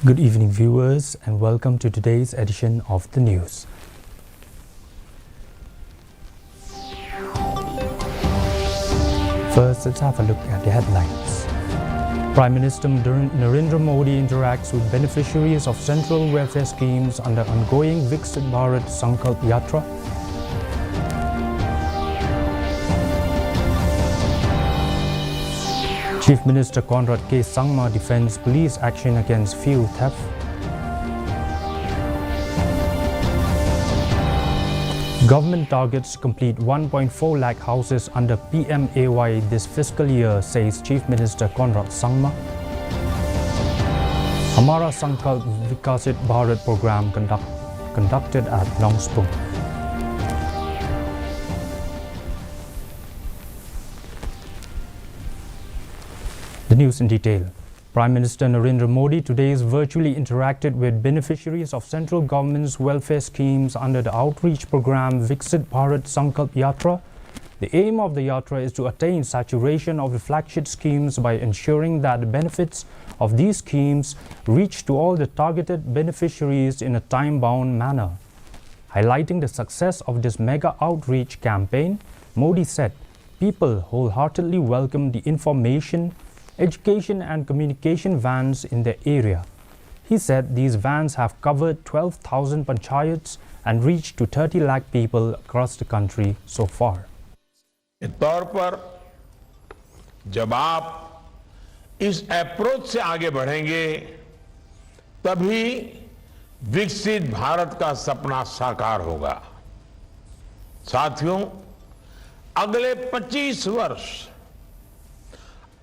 Good evening, viewers, and welcome to today's edition of the news. First, let's have a look at the headlines. Prime Minister Narendra Modi interacts with beneficiaries of central welfare schemes under ongoing Viksit Bharat Sankalp Yatra. Chief Minister Conrad K. Sangma defends police action against fuel theft. Government targets to complete 1.4 lakh houses under PMAY this fiscal year, says Chief Minister Conrad Sangma. Hamara Sankalp Vikasit Bharat program conducted at Nongspoon. The news in detail. Prime Minister Narendra Modi today virtually interacted with beneficiaries of central government's welfare schemes under the outreach program Viksit Bharat Sankalp Yatra. The aim of the yatra is to attain saturation of the flagship schemes by ensuring that the benefits of these schemes reach to all the targeted beneficiaries in a time-bound manner. Highlighting the success of this mega outreach campaign, Modi said, "People wholeheartedly welcome the information, education and communication vans in the area." He said these vans have covered 12,000 panchayats and reached to 30 lakh people across the country so far. इस तौर पर जब आप इस approach से आगे बढ़ेंगे तभी विकसित भारत का सपना साकार होगा। साथियों, अगले 25 वर्ष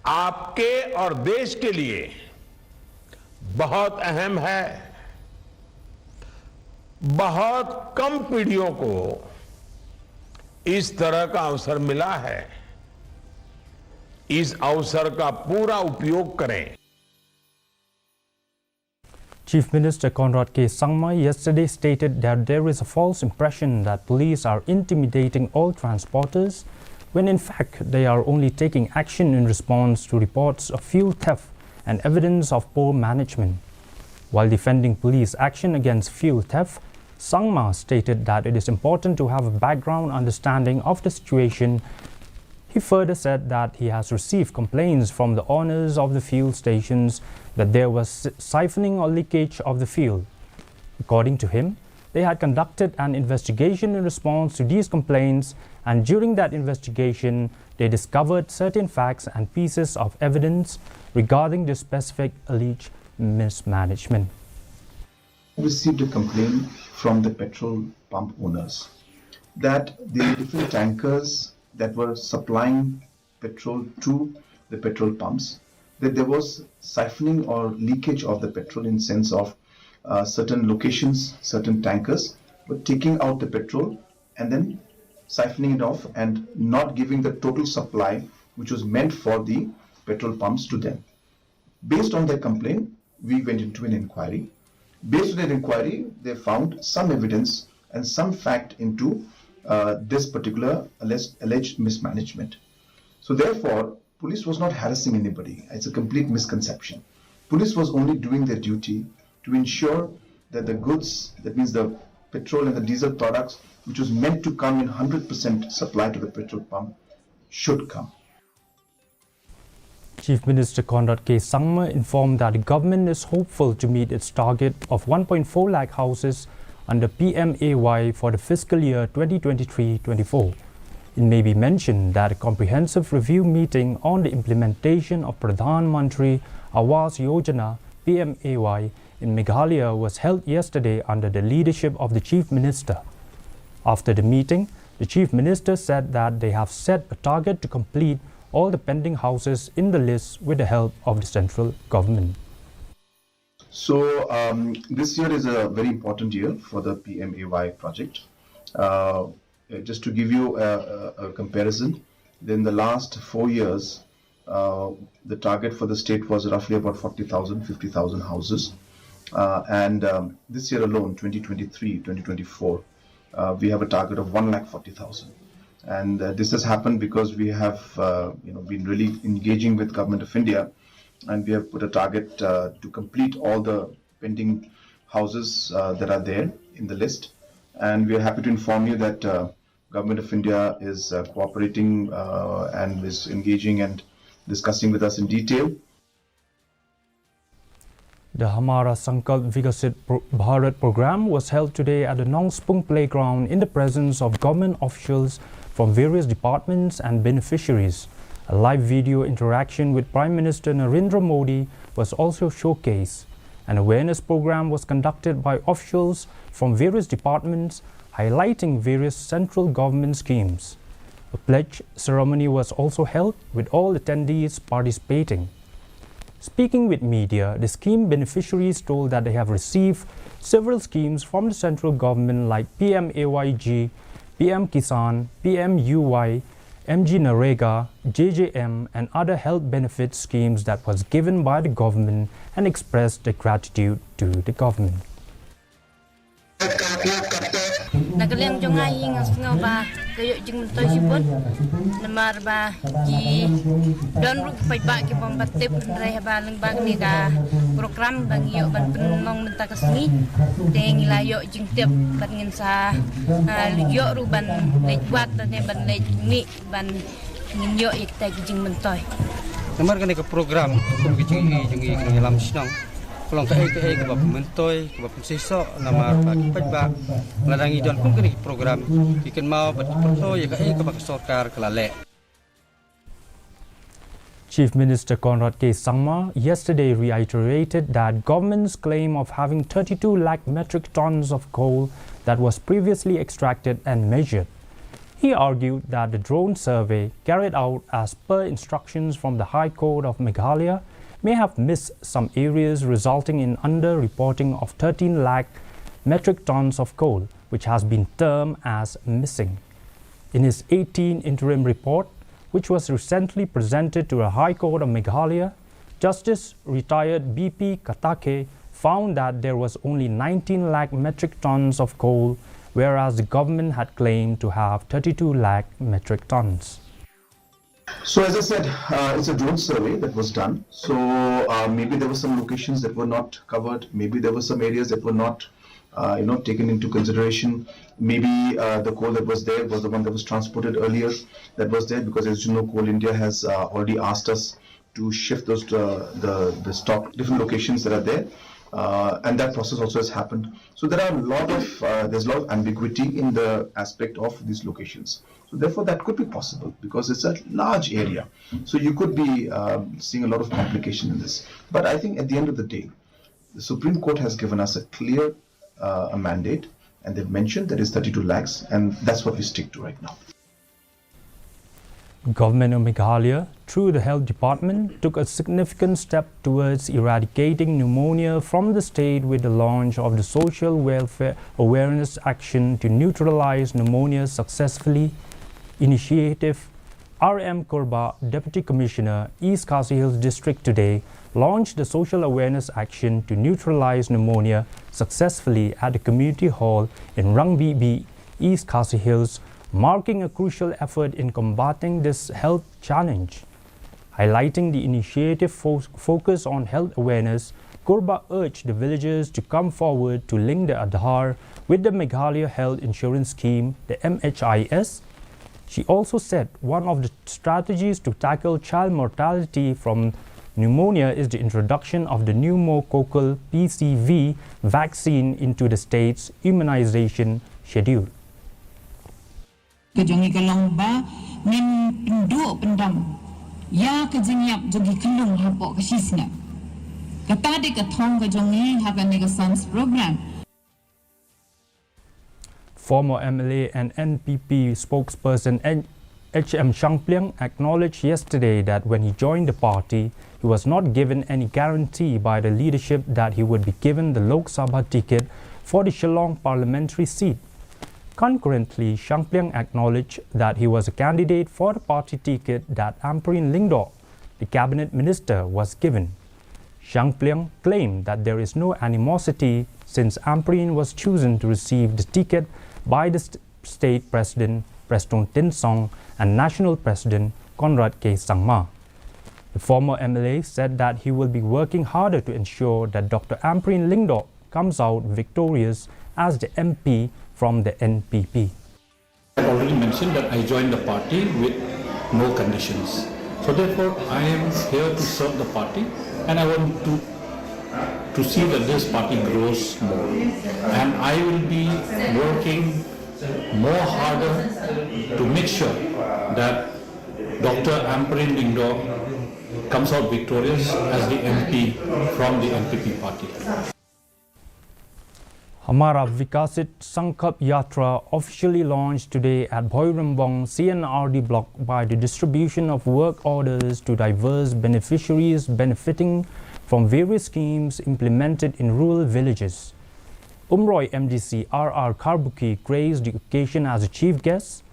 आपके और देश के लिए बहुत अहम है। बहुत कम पीढ़ियों को इस तरह का अवसर मिला है। इस अवसर का पूरा उपयोग करें। Chief Minister Conrad K. Sangma yesterday stated that there is a false impression that police are intimidating all transporters, when in fact they are only taking action in response to reports of fuel theft and evidence of poor management. While defending police action against fuel theft, Sangma stated that it is important to have a background understanding of the situation. He further said that he has received complaints from the owners of the fuel stations that there was siphoning or leakage of the fuel. According to him, they had conducted an investigation in response to these complaints, and during that investigation, they discovered certain facts and pieces of evidence regarding the specific alleged mismanagement. We received a complaint from the petrol pump owners that the different tankers that were supplying petrol to the petrol pumps, that there was siphoning or leakage of the petrol in sense of certain locations, certain tankers were taking out the petrol and then siphoning it off and not giving the total supply which was meant for the petrol pumps to them. Based on their complaint, we went into an inquiry. Based on that inquiry, they found some evidence and some fact into this particular alleged mismanagement. So therefore, police was not harassing anybody. It's a complete misconception. Police was only doing their duty to ensure that the goods, that means the petrol and the diesel products, which was meant to come in 100% supply to the petrol pump, should come. Chief Minister Conrad K. Sangma informed that the government is hopeful to meet its target of 1.4 lakh houses under PMAY for the fiscal year 2023-24. It may be mentioned that a comprehensive review meeting on the implementation of Pradhan Mantri Awas Yojana PMAY in Meghalaya was held yesterday under the leadership of the Chief Minister. After the meeting, the Chief Minister said that they have set a target to complete all the pending houses in the list with the help of the central government. So this year is a very important year for the PMAY project. Just to give you a comparison, in the last 4 years, the target for the state was roughly about 40,000, 50,000 houses. This year alone, 2023, 2024, we have a target of 1,40,000. And this has happened because we have been really engaging with Government of India, and we have put a target to complete all the pending houses that are there in the list. And we are happy to inform you that Government of India is cooperating and is engaging and discussing with us in detail. The Hamara Sankalp Vikasit Bharat program was held today at the Nongspung Playground in the presence of government officials from various departments and beneficiaries. A live video interaction with Prime Minister Narendra Modi was also showcased. An awareness program was conducted by officials from various departments, highlighting various central government schemes. A pledge ceremony was also held with all attendees participating. Speaking with media, the scheme beneficiaries told that they have received several schemes from the central government like PMAYG, PM Kisan, PMUY, MG Narega, JJM and other health benefit schemes that was given by the government and expressed their gratitude to the government. Nagaliang jongai ngasngaw ba kayo jing toy sibut namar ba ji don ru pai ba ki bom batip re ba leng ba ni ka program bang yo ban penong minta kasni teng layo jing tip ban ngin sa yo ru ban lej wat ne ban lej ni ban ngin yo ik ta jing mentoy namar kan ke program kum ki jing lam snong Kalau ke bab mentoy ke bab sesok nama bagi pajak ladangi don pun kini program ikan mau betul ya ke bab sarkar kelale. Chief Minister Conrad K. Sangma yesterday reiterated that government's claim of having 32 lakh metric tons of coal that was previously extracted and measured. He argued that the drone survey carried out as per instructions from the High Court of Meghalaya may have missed some areas, resulting in under-reporting of 13 lakh metric tons of coal, which has been termed as missing. In his 18 interim report, which was recently presented to the High Court of Meghalaya, Justice retired BP Katake found that there was only 19 lakh metric tons of coal, whereas the government had claimed to have 32 lakh metric tons. So as I said, it's a drone survey that was done. So maybe there were some locations that were not covered. Maybe there were some areas that were not, taken into consideration. Maybe the coal that was there was the one that was transported earlier that was there, because as you know, Coal India has already asked us to shift those the stock different locations that are there. And that process also has happened. So there are there's a lot of ambiguity in the aspect of these locations. So therefore, that could be possible because it's a large area. So you could be seeing a lot of complication in this. But I think at the end of the day, the Supreme Court has given us a clear mandate, and they've mentioned that it's 32 lakhs, and that's what we stick to right now. Government of Meghalaya, through the Health Department, took a significant step towards eradicating pneumonia from the state with the launch of the Social Welfare Awareness Action to Neutralize Pneumonia Successfully initiative. R.M. Korba, Deputy Commissioner, East Khasi Hills District today, launched the Social Awareness Action to Neutralize Pneumonia Successfully at the Community Hall in Rangbibi, East Khasi Hills, marking a crucial effort in combating this health challenge. Highlighting the initiative focus on health awareness, Korba urged the villagers to come forward to link the Aadhaar with the Meghalaya Health Insurance Scheme, the MHIS. She also said one of the strategies to tackle child mortality from pneumonia is the introduction of the pneumococcal PCV vaccine into the state's immunization schedule. Kejongi kelong ba min penduk pendam ya kejenyap jogi kelong hapok kesisna kata de ketong kejongi hakan nega sans program. Former MLA and NPP spokesperson H.M. Shangpliang acknowledged yesterday that when he joined the party, he was not given any guarantee by the leadership that he would be given the Lok Sabha ticket for the Shillong parliamentary seat. Concurrently, Shangpliang acknowledged that he was a candidate for the party ticket that Ampreen Lingdor, the cabinet minister, was given. Shangpliang claimed that there is no animosity since Ampreen was chosen to receive the ticket by the state president Preston Tinsong and national president Conrad K. Sangma. The former MLA said that he will be working harder to ensure that Dr. Amprin Lingdo comes out victorious as the MP from the NPP. I already mentioned that I joined the party with no conditions. So therefore, I am here to serve the party, and I want to see that this party grows more. And I will be working more harder to make sure that Dr. Amprin Lingdo comes out victorious as the MP from the NPP party. Hamara Vikasit Sankalp Yatra officially launched today at Bhoirambong CNRD block by the distribution of work orders to diverse beneficiaries benefiting from various schemes implemented in rural villages. Umroi MDC R.R. Karbuki graced the occasion as a chief guest.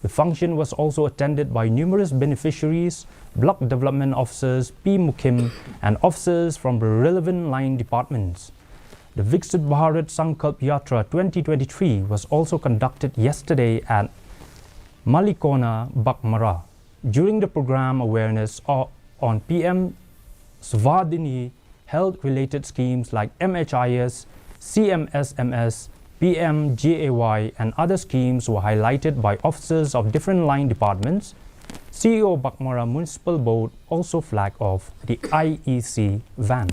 The function was also attended by numerous beneficiaries, block development officers, P. Mukim, and officers from the relevant line departments. The Viksit Bharat Sankalp Yatra 2023 was also conducted yesterday at Malikona, Bakmara. During the program, awareness on PM Svadini health-related schemes like MHIS, CMSMS, PMJAY and other schemes were highlighted by officers of different line departments. CEO Bakmara Municipal Board also flagged off the IEC van.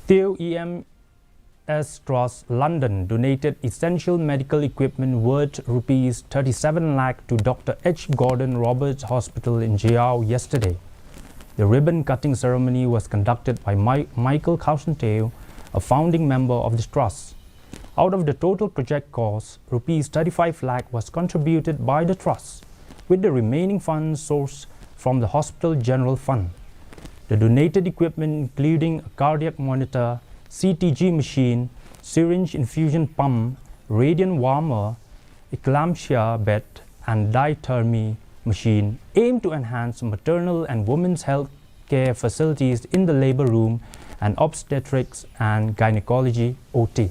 Theo EMS Trust London donated essential medical equipment worth rupees 37 lakh to Dr. H. Gordon Roberts Hospital in Jiao yesterday. The ribbon-cutting ceremony was conducted by Michael Causenteo, a founding member of the trust. Out of the total project cost, rupees 35 lakh was contributed by the trust, with the remaining funds sourced from the Hospital General Fund. The donated equipment including a cardiac monitor, CTG machine, syringe infusion pump, radiant warmer, eclampsia bed and diathermy machine aim to enhance maternal and women's health care facilities in the labor room and obstetrics and gynecology OT.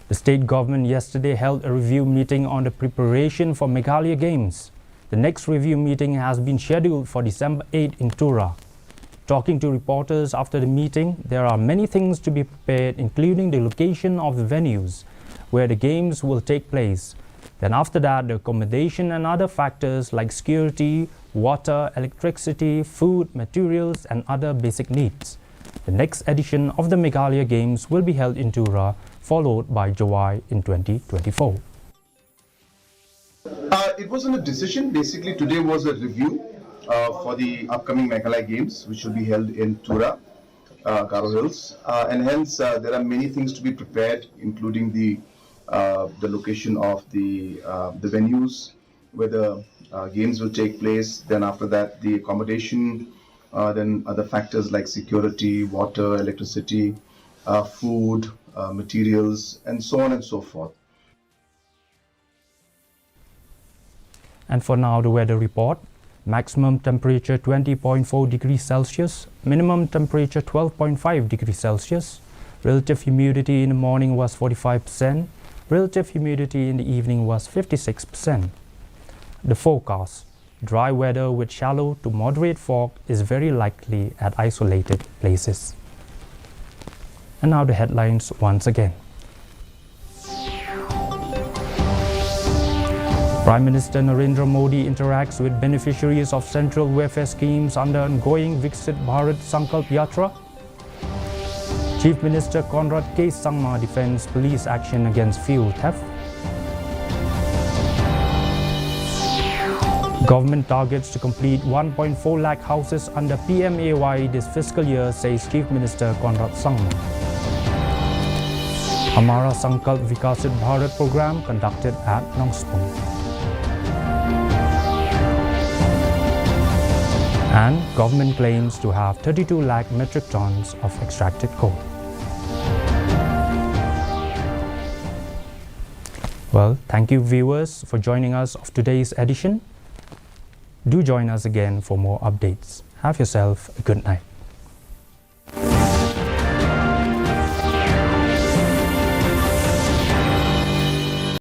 The state government yesterday held a review meeting on the preparation for Meghalaya Games. The next review meeting has been scheduled for December 8 in Tura. Talking to reporters after the meeting, there are many things to be prepared, including the location of the venues where the games will take place. Then after that, the accommodation and other factors like security, water, electricity, food, materials and other basic needs. The next edition of the Meghalaya Games will be held in Tura, followed by Jawai in 2024. It wasn't a decision. Basically, today was a review for the upcoming Meghalaya Games, which will be held in Tura, Garo Hills, and hence there are many things to be prepared, including the location of the venues where the games will take place. Then after that, the accommodation, then other factors like security, water, electricity, food, materials, and so on and so forth. And for now, the weather report. Maximum temperature 20.4 degrees Celsius, minimum temperature 12.5 degrees Celsius. Relative humidity in the morning was 45%. Relative humidity in the evening was 56%. The forecast. Dry weather with shallow to moderate fog is very likely at isolated places. And now the headlines once again. Prime Minister Narendra Modi interacts with beneficiaries of central welfare schemes under ongoing Viksit Bharat Sankalp Yatra. Chief Minister Conrad K. Sangma defends police action against fuel theft. Government targets to complete 1.4 lakh houses under PMAY this fiscal year, says Chief Minister Conrad Sangma. Hamara Sankalp Vikasit Bharat program conducted at Nongspong. And government claims to have 32 lakh metric tons of extracted coal. Well, thank you viewers for joining us of today's edition. Do join us again for more updates. Have yourself a good night.